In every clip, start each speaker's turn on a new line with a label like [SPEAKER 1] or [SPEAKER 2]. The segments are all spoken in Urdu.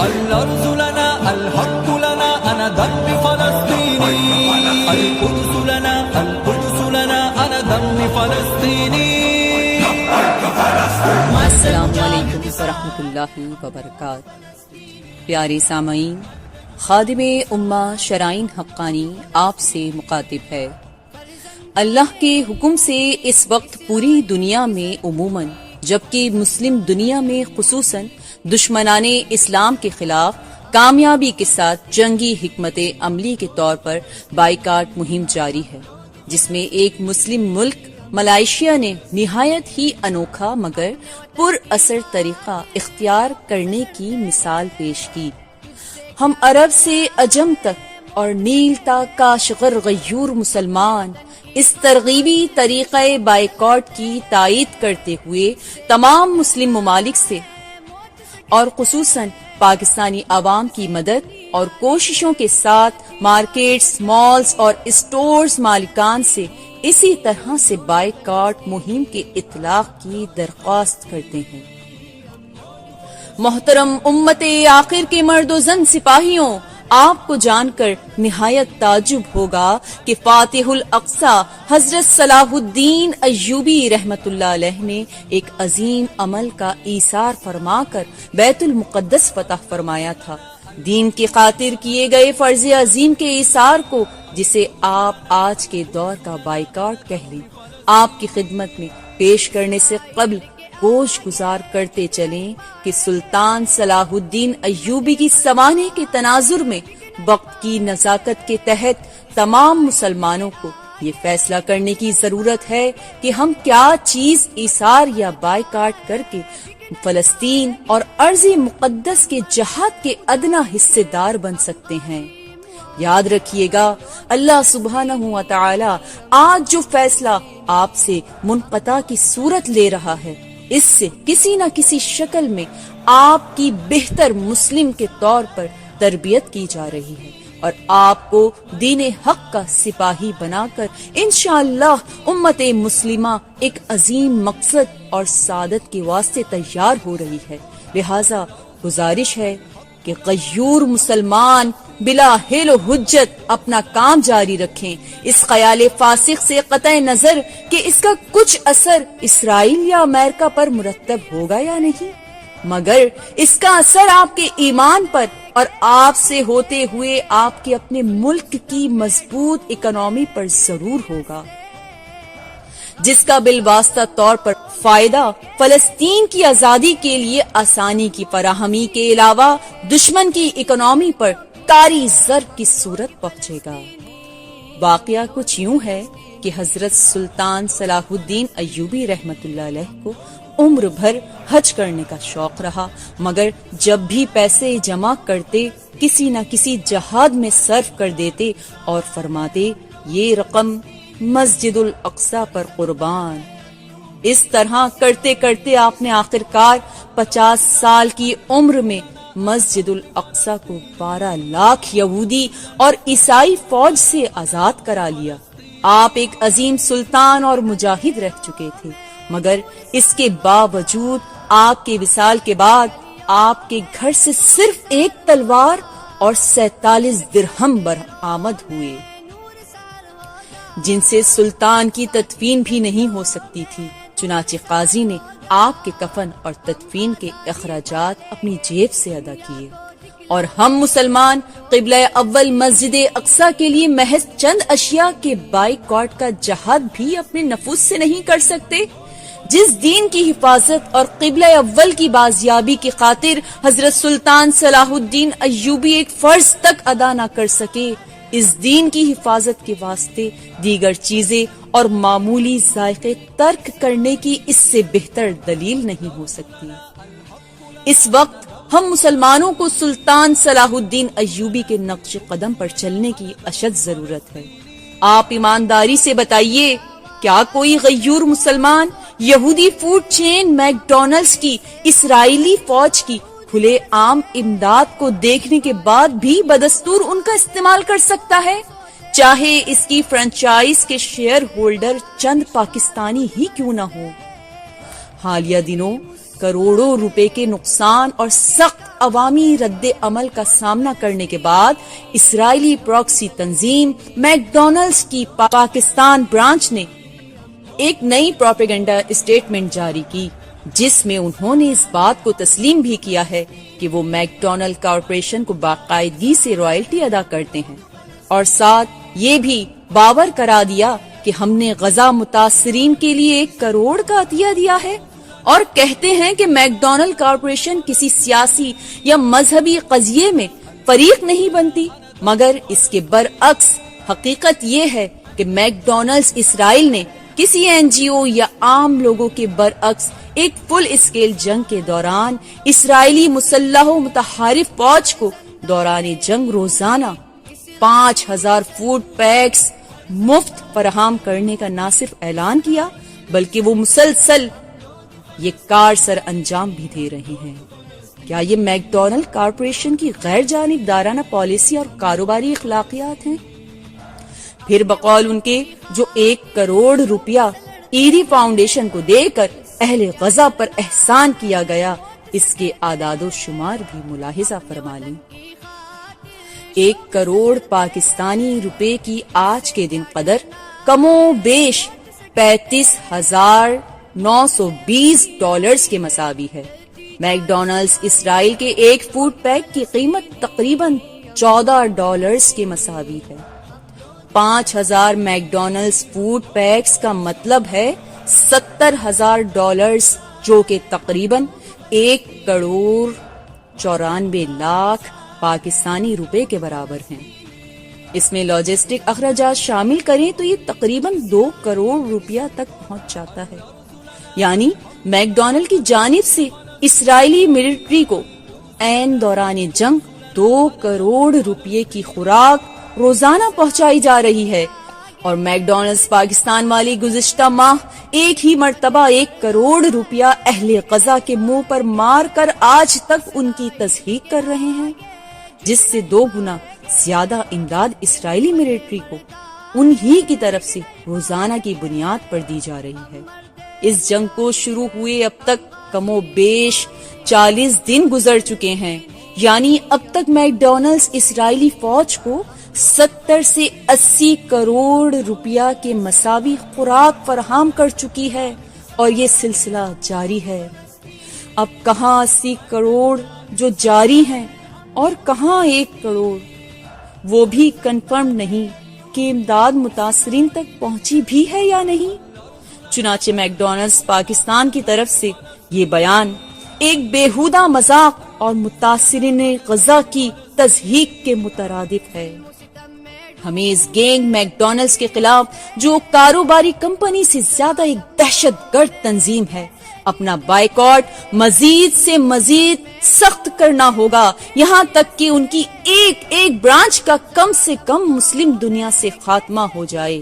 [SPEAKER 1] الأرض لنا الحق لنا أنا دم فلسطيني القدس لنا أنا دم فلسطيني.
[SPEAKER 2] السلام علیکم ورحمۃ اللہ وبرکاتہ. پیارے سامعین، خادم امہ شرائن حقانی آپ سے مخاطب ہے. اللہ کے حکم سے اس وقت پوری دنیا میں عموماً جبکہ مسلم دنیا میں خصوصاً دشمنان اسلام کے خلاف کامیابی کے ساتھ جنگی حکمت عملی کے طور پر بائیکاٹ مہم جاری ہے، جس میں ایک مسلم ملک ملائیشیا نے نہایت ہی انوکھا مگر پر اثر طریقہ اختیار کرنے کی مثال پیش کی. ہم عرب سے عجم تک اور نیل تا کاشغر غیور مسلمان اس ترغیبی طریقہ بائیکاٹ کی تائید کرتے ہوئے تمام مسلم ممالک سے اور خصوصاً پاکستانی عوام کی مدد اور کوششوں کے ساتھ مارکیٹس، مالز اور اسٹورز مالکان سے اسی طرح سے بائیکاٹ مہم کے اطلاق کی درخواست کرتے ہیں. محترم امت آخر کے مرد و زن سپاہیوں، آپ کو جان کر نہایت تعجب ہوگا کہ فاتح الاقصی حضرت صلاح الدین ایوبی رحمت اللہ علیہ نے ایک عظیم عمل کا ایثار فرما کر بیت المقدس فتح فرمایا تھا. دین کی خاطر کیے گئے فرض عظیم کے ایثار کو، جسے آپ آج کے دور کا بائیکاٹ کہہ لیں، آپ کی خدمت میں پیش کرنے سے قبل گوش گزار کرتے چلیں کہ سلطان صلاح الدین ایوبی کی سمانے کے تناظر میں وقت کی نزاکت کے تحت تمام مسلمانوں کو یہ فیصلہ کرنے کی ضرورت ہے کہ ہم کیا چیز ایثار یا بائیکاٹ کر کے فلسطین اور ارض مقدس کے جہاد کے ادنا حصے دار بن سکتے ہیں. یاد رکھیے گا، اللہ سبحانہ و تعالی آج جو فیصلہ آپ سے منقطع کی صورت لے رہا ہے، اس سے کسی نہ کسی شکل میں آپ کی بہتر مسلم کے طور پر تربیت کی جا رہی ہے اور آپ کو دین حق کا سپاہی بنا کر انشاءاللہ امت مسلمہ ایک عظیم مقصد اور سعادت کے واسطے تیار ہو رہی ہے. لہذا گزارش ہے کہ غیور مسلمان بلا حیل و حجت اپنا کام جاری رکھیں، اس خیال فاسق سے قطع نظر کہ اس کا کچھ اثر اسرائیل یا امریکہ پر مرتب ہوگا یا نہیں، مگر اس کا اثر آپ کے ایمان پر اور آپ سے ہوتے ہوئے آپ کے اپنے ملک کی مضبوط اکنامی پر ضرور ہوگا، جس کا بالواسطہ طور پر فائدہ فلسطین کی آزادی کے لیے آسانی کی فراہمی کے علاوہ دشمن کی اکنامی پر کاری ضرب کی صورت پہنچے گا. واقعہ کچھ یوں ہے کہ حضرت سلطان صلاح الدین ایوبی رحمت اللہ علیہ کو عمر بھر حج کرنے کا شوق رہا، مگر جب بھی پیسے جمع کرتے کسی نہ کسی جہاد میں صرف کر دیتے اور فرماتے یہ رقم مسجد الاقصی پر قربان. اس طرح کرتے کرتے آپ نے آخرکار 50 سال کی عمر میں مسجد الاقصی کو 12 لاکھ یہودی اور عیسائی فوج سے آزاد کرا لیا. آپ ایک عظیم سلطان اور مجاہد رہ چکے تھے، مگر اس کے باوجود آپ کے وصال کے بعد آپ کے گھر سے صرف ایک تلوار اور 47 درہم برآمد ہوئے، جن سے سلطان کی تدفین بھی نہیں ہو سکتی تھی. چنانچہ قاضی نے آپ کے کفن اور تدفین کے اخراجات اپنی جیب سے ادا کیے، اور ہم مسلمان قبلہ اول مسجد اقصی کے لیے محض چند اشیاء کے بائیکاٹ کا جہاد بھی اپنے نفوس سے نہیں کر سکتے. جس دین کی حفاظت اور قبلہ اول کی بازیابی کی خاطر حضرت سلطان صلاح الدین ایوبی ایک فرض تک ادا نہ کر سکے، اس دین کی حفاظت کے واسطے دیگر چیزیں اور معمولی ذائقے ترک کرنے کی اس سے بہتر دلیل نہیں ہو سکتی. اس وقت ہم مسلمانوں کو سلطان صلاح الدین ایوبی کے نقش قدم پر چلنے کی اشد ضرورت ہے. آپ ایمانداری سے بتائیے، کیا کوئی غیور مسلمان یہودی فوڈ چین میک ڈونلڈز کی اسرائیلی فوج کی کھلے عام امداد کو دیکھنے کے بعد بھی بدستور ان کا استعمال کر سکتا ہے، چاہے اس کی فرنچائز کے شیئر ہولڈر چند پاکستانی ہی کیوں نہ ہو؟ حالیہ دنوں کروڑوں روپے کے نقصان اور سخت عوامی رد عمل کا سامنا کرنے کے بعد اسرائیلی پراکسی تنظیم میک ڈونلڈز کی پاکستان برانچ نے ایک نئی پروپیگنڈا اسٹیٹمنٹ جاری کی، جس میں انہوں نے اس بات کو تسلیم بھی کیا ہے کہ وہ میک ڈونلڈ کارپوریشن کو باقاعدگی سے رائلٹی ادا کرتے ہیں، اور ساتھ یہ بھی باور کرا دیا کہ ہم نے غزہ متاثرین کے لیے 1 کروڑ کا عطیہ دیا ہے، اور کہتے ہیں کہ میک ڈونلڈ کارپوریشن کسی سیاسی یا مذہبی قضیے میں فریق نہیں بنتی، مگر اس کے برعکس حقیقت یہ ہے کہ میک ڈونلڈز اسرائیل نے کسی NGO یا عام لوگوں کے برعکس ایک فل اسکیل جنگ کے دوران اسرائیلی مسلح و متحارب فوج کو دوران جنگ روزانہ 5000 فوڈ پیکس مفت فراہم کرنے کا نہ صرف اعلان کیا بلکہ وہ مسلسل یہ کار سر انجام بھی دے رہے ہیں۔ کیا یہ میک ڈونلڈ کارپوریشن کی غیر جانبدارانہ پالیسی اور کاروباری اخلاقیات ہیں؟ پھر بقول ان کے جو 1 کروڑ روپیہ ایری فاؤنڈیشن کو دے کر اہل غزہ پر احسان کیا گیا، اس کے اعداد و شمار بھی ملاحظہ فرما لیں۔ 1 کروڑ پاکستانی روپے کی آج کے دن قدر کم و بیش 35,920 ڈالرز کے مساوی ہے۔ میک ڈونلڈز اسرائیل کے 1 فوڈ پیک کی قیمت تقریباً $14 کے مساوی ہے۔ 5,000 میک ڈونلڈز فوڈ پیکس کا مطلب ہے $70,000، جو کہ تقریباً 1 کروڑ 94 لاکھ پاکستانی روپے کے برابر ہیں۔ اس میں لاجسٹک اخراجات شامل کریں تو یہ تقریباً 2 کروڑ روپیہ تک پہنچ جاتا ہے۔ یعنی میک ڈونلڈ کی جانب سے اسرائیلی ملٹری کو عین دوران جنگ 2 کروڑ روپیے کی خوراک روزانہ پہنچائی جا رہی ہے، اور میک ڈونلڈز پاکستان والی گزشتہ ماہ ایک ہی مرتبہ 1 کروڑ روپیہ اہل غزہ کے منہ پر مار کر آج تک ان کی تصحیح کر رہے ہیں، جس سے 2 گنا زیادہ امداد اسرائیلی ملٹری کو انہی کی طرف سے روزانہ کی بنیاد پر دی جا رہی ہے۔ اس جنگ کو شروع ہوئے اب تک کم و بیش 40 دن گزر چکے ہیں، یعنی اب تک میک ڈونلڈز اسرائیلی فوج کو 70 سے 80 کروڑ روپیہ کے مساوی خوراک فراہم کر چکی ہے، اور یہ سلسلہ جاری ہے۔ اب کہاں 80 کروڑ جو جاری ہیں اور کہاں 1 کروڑ، وہ بھی کنفرم نہیں کہ امداد متاثرین تک پہنچی بھی ہے یا نہیں۔ چنانچہ میک ڈونلڈز پاکستان کی طرف سے یہ بیان ایک بیہودہ مذاق اور متاثرین غزہ کی تضحیق کے مترادف ہے۔ ہمیں اس گینگ میک ڈونلڈز کے خلاف، جو کاروباری کمپنی سے زیادہ ایک دہشت گرد تنظیم ہے، اپنا بائیکاٹ مزید سے مزید سخت کرنا ہوگا، یہاں تک کہ ان کی ایک برانچ کا کم سے کم مسلم دنیا سے خاتمہ ہو جائے۔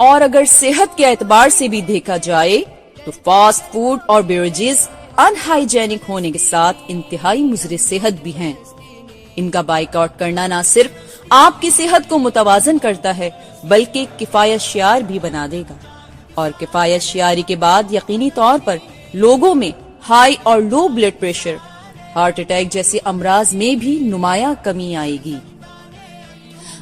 [SPEAKER 2] اور اگر صحت کے اعتبار سے بھی دیکھا جائے تو فاسٹ فوڈ اور بیوریجز ان ہائیجینک ہونے کے ساتھ انتہائی مضر صحت بھی ہیں۔ ان کا بائیکاٹ کرنا نہ صرف آپ کی صحت کو متوازن کرتا ہے بلکہ کفایت شعار بھی بنا دے گا، اور کفایت شعاری کے بعد یقینی طور پر لوگوں میں ہائی اور low blood pressure, heart attack جیسے امراض میں بھی نمایاں کمی آئے گی۔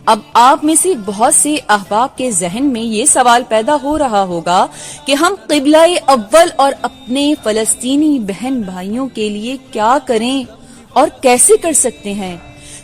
[SPEAKER 2] اب آپ میں سے بہت سے احباب کے ذہن میں یہ سوال پیدا ہو رہا ہوگا کہ ہم قبلہ اول اور اپنے فلسطینی بہن بھائیوں کے لیے کیا کریں اور کیسے کر سکتے ہیں؟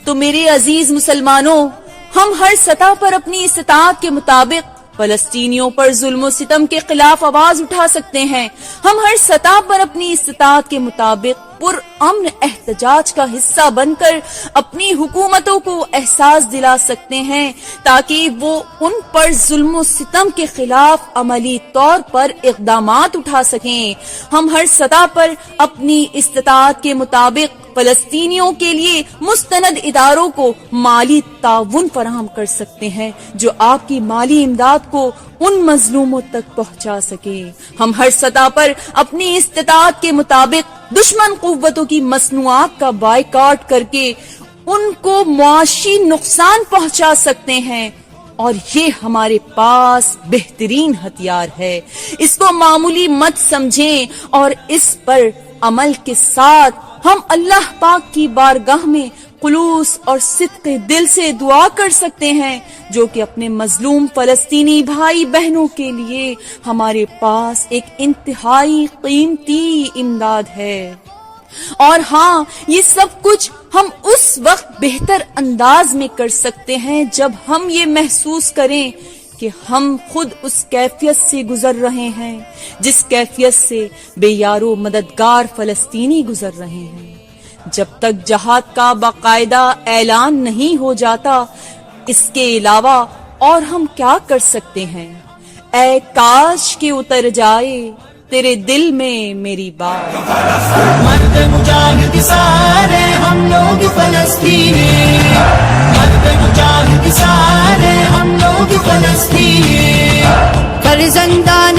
[SPEAKER 2] تو میرے عزیز مسلمانوں، ہم ہر سطح پر اپنی استطاعت کے مطابق فلسطینیوں پر ظلم و ستم کے خلاف آواز اٹھا سکتے ہیں۔ ہم ہر سطح پر اپنی استطاعت کے مطابق پرامن احتجاج کا حصہ بن کر اپنی حکومتوں کو احساس دلا سکتے ہیں تاکہ وہ ان پر ظلم و ستم کے خلاف عملی طور پر اقدامات اٹھا سکیں۔ ہم ہر سطح پر اپنی استطاعت کے مطابق فلسطینیوں کے لیے مستند اداروں کو مالی تعاون فراہم کر سکتے ہیں جو آپ کی مالی امداد کو ان مظلوموں تک پہنچا سکے۔ ہم ہر سطح پر اپنی استطاعت کے مطابق دشمن قوتوں کی مصنوعات کا بائیکاٹ کر کے ان کو معاشی نقصان پہنچا سکتے ہیں، اور یہ ہمارے پاس بہترین ہتھیار ہے. اس کو معمولی مت سمجھیں اور اس پر عمل کے ساتھ ہم اللہ پاک کی بارگاہ میں خلوص اور صدق دل سے دعا کر سکتے ہیں جو کہ اپنے مظلوم فلسطینی بھائی بہنوں کے لیے ہمارے پاس ایک انتہائی قیمتی امداد ہے. اور ہاں، یہ سب کچھ ہم اس وقت بہتر انداز میں کر سکتے ہیں جب ہم یہ محسوس کریں کہ ہم خود اس کیفیت سے گزر رہے ہیں جس کیفیت سے بے یارو مددگار فلسطینی گزر رہے ہیں. جب تک جہاد کا باقاعدہ اعلان نہیں ہو جاتا، اس کے علاوہ اور ہم کیا کر سکتے ہیں؟ اے کاش کہ اتر جائے تیرے دل میں میری بات.
[SPEAKER 1] مرد مجاہد سارے ہم لوگ فلسطینی، مرد مجاہد سارے ہم لوگ فلسطینی،
[SPEAKER 3] فرزندان